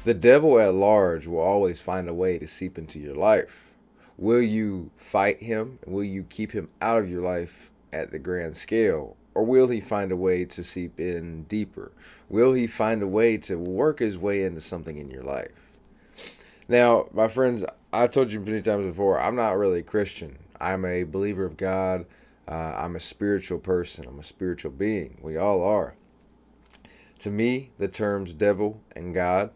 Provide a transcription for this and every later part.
The devil at large will always find a way to seep into your life. Will you fight him? Will you keep him out of your life at the grand scale? Or will he find a way to seep in deeper? Will he find a way to work his way into something in your life? Now, my friends, I told you many times before, I'm not really a Christian. I'm a believer of God. I'm a spiritual person. I'm a spiritual being. We all are. To me, the terms devil and God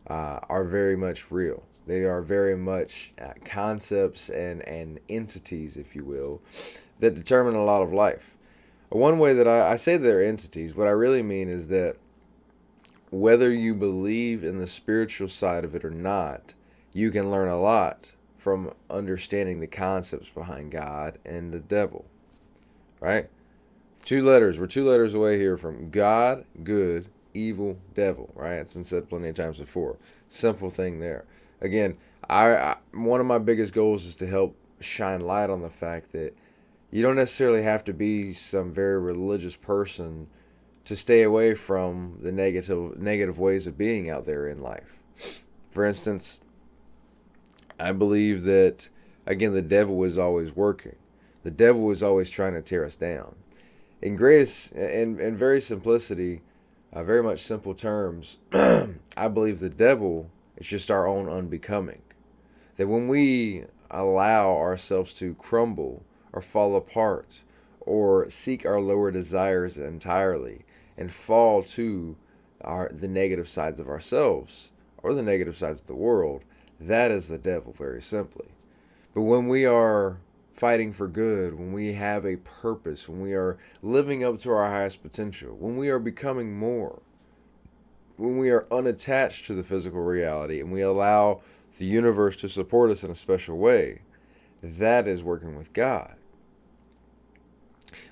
are very much real. They are very much concepts and entities, if you will, that determine a lot of life. One way that I say they're entities, what I really mean is that whether you believe in the spiritual side of it or not, you can learn a lot from understanding the concepts behind God and the devil, right? Two letters. We're two letters away here from God, good, evil, devil, right? It's been said plenty of times before. Simple thing there. Again, I one of my biggest goals is to help shine light on the fact that you don't necessarily have to be some very religious person to stay away from the negative ways of being out there in life. For instance, I believe that again the devil is always working. The devil is always trying to tear us down. In greatest in very simplicity, very much simple terms, I believe the devil is just our own unbecoming. That when we allow ourselves to crumble or fall apart or seek our lower desires entirely and fall to the negative sides of ourselves or the negative sides of the world, that is the devil, very simply. But when we are fighting for good, when we have a purpose, when we are living up to our highest potential, when we are becoming more, when we are unattached to the physical reality and we allow the universe to support us in a special way, that is working with God.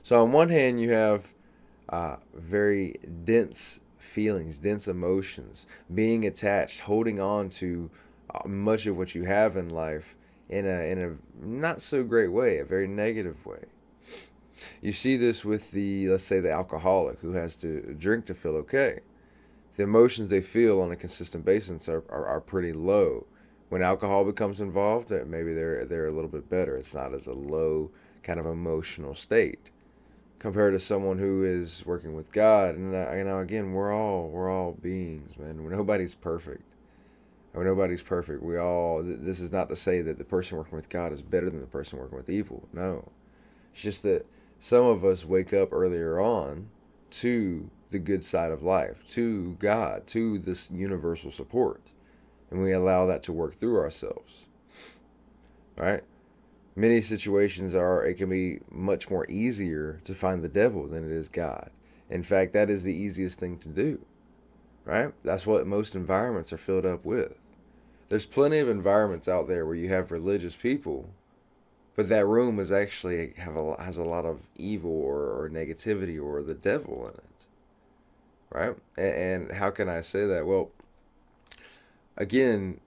So, on one hand, you have very dense feelings, dense emotions, being attached, holding on to much of what you have in life in a not so great way, a very negative way. You see this with the, let's say, the alcoholic who has to drink to feel okay. The emotions they feel on a consistent basis are pretty low. When alcohol becomes involved, maybe they're a little bit better. It's not as a low kind of emotional state compared to someone who is working with God. And again, we're all beings, man. Nobody's perfect. Nobody's perfect. We all. This is not to say that the person working with God is better than the person working with evil. No, it's just that some of us wake up earlier on to the good side of life, to God, to this universal support, and we allow that to work through ourselves. Right? Many situations it can be much more easier to find the devil than it is God. In fact, that is the easiest thing to do. Right? That's what most environments are filled up with. There's plenty of environments out there where you have religious people, but that room is actually has a lot of evil or negativity or the devil in it. Right? And how can I say that? Well, again,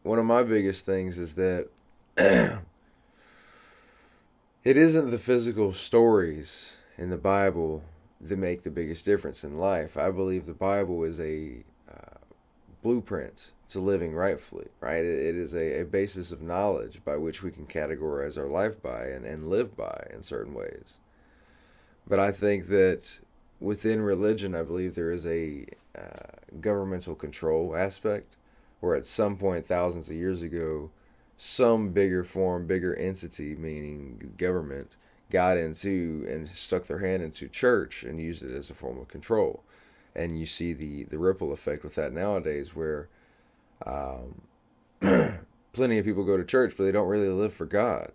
one of my biggest things is that it isn't the physical stories in the Bible that make the biggest difference in life. I believe the Bible is a blueprint to living rightfully, right? It is a basis of knowledge by which we can categorize our life by and live by in certain ways. But I think that within religion, I believe there is a governmental control aspect where at some point, thousands of years ago, some bigger form, bigger entity, meaning government, got into and stuck their hand into church and used it as a form of control. And you see the ripple effect with that nowadays where um, plenty of people go to church, but they don't really live for God.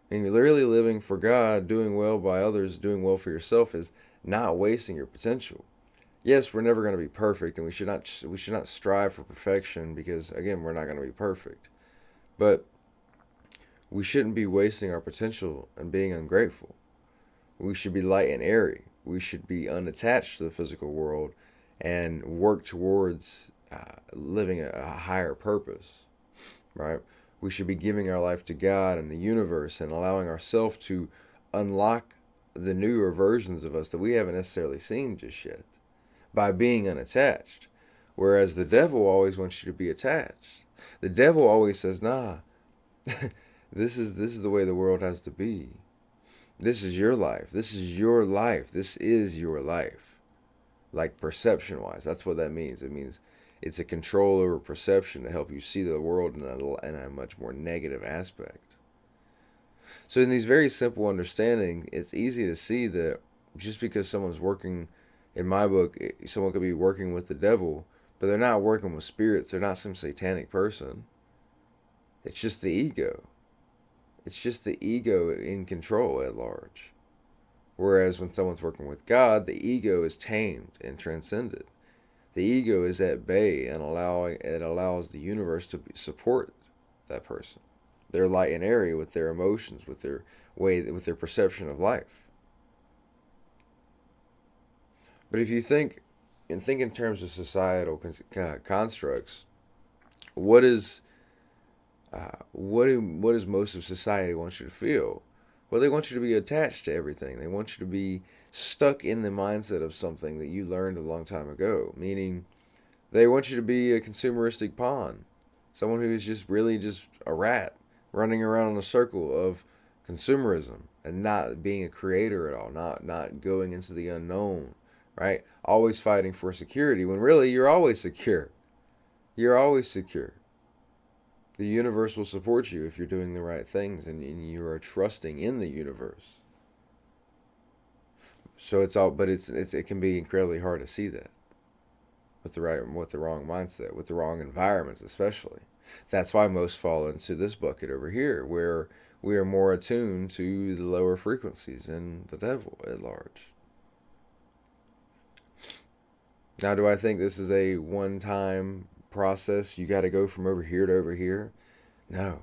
And you're really living for God, doing well by others, doing well for yourself is not wasting your potential. Yes, we're never going to be perfect, and we should not strive for perfection because again, we're not going to be perfect. But we shouldn't be wasting our potential and being ungrateful. We should be light and airy. We should be unattached to the physical world and work towards living a higher purpose, right? We should be giving our life to God and the universe and allowing ourselves to unlock the newer versions of us that we haven't necessarily seen just yet by being unattached. Whereas the devil always wants you to be attached. The devil always says, nah, this is the way the world has to be. This is your life. This is your life. This is your life. Like perception wise, that's what that means. It means it's a control over perception to help you see the world in a much more negative aspect. So in these very simple understanding, it's easy to see that just because someone's working, in my book, someone could be working with the devil, but they're not working with spirits. They're not some satanic person. It's just the ego. It's just the ego in control at large. Whereas when someone's working with God, the ego is tamed and transcended. The ego is at bay and it allows the universe to support that person. They're light and airy with their emotions, with their perception of life. But if you think in terms of societal constructs, what is what does most of society want you to feel? Well, they want you to be attached to everything. They want you to be stuck in the mindset of something that you learned a long time ago. Meaning, they want you to be a consumeristic pawn, someone who is just really just a rat running around in a circle of consumerism and not being a creator at all, not going into the unknown, right? Always fighting for security when really you're always secure. You're always secure. The universe will support you if you're doing the right things and you are trusting in the universe. So it can be incredibly hard to see that with the wrong mindset, with the wrong environments especially. That's why most fall into this bucket over here, where we are more attuned to the lower frequencies and the devil at large. Now, do I think this is a one-time process? You got to go from over here to over here? No.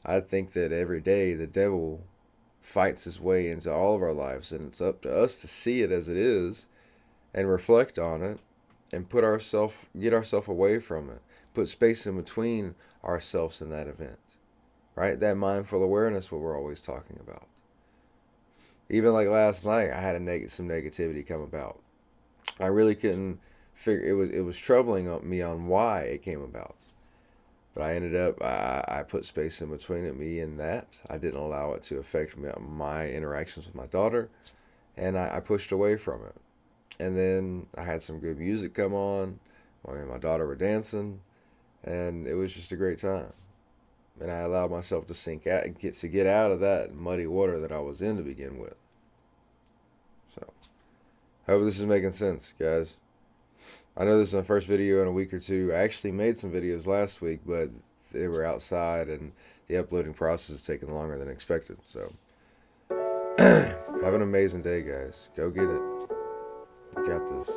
I think that every day the devil fights his way into all of our lives, and it's up to us to see it as it is and reflect on it and get ourselves away from it. Put space in between ourselves and that event. Right? That mindful awareness, what we're always talking about. Even like last night, I had some negativity come about. I really couldn't figure it was troubling me on why it came about. But I ended up I put space in between me and that. I didn't allow it to affect my interactions with my daughter, and I pushed away from it. And then I had some good music come on. Me and my daughter were dancing, and it was just a great time. And I allowed myself to sink out and get out of that muddy water that I was in to begin with. So, hope this is making sense, guys. I know this is my first video in a week or two. I actually made some videos last week, but they were outside and the uploading process is taking longer than expected. So, have an amazing day, guys. Go get it. You got this.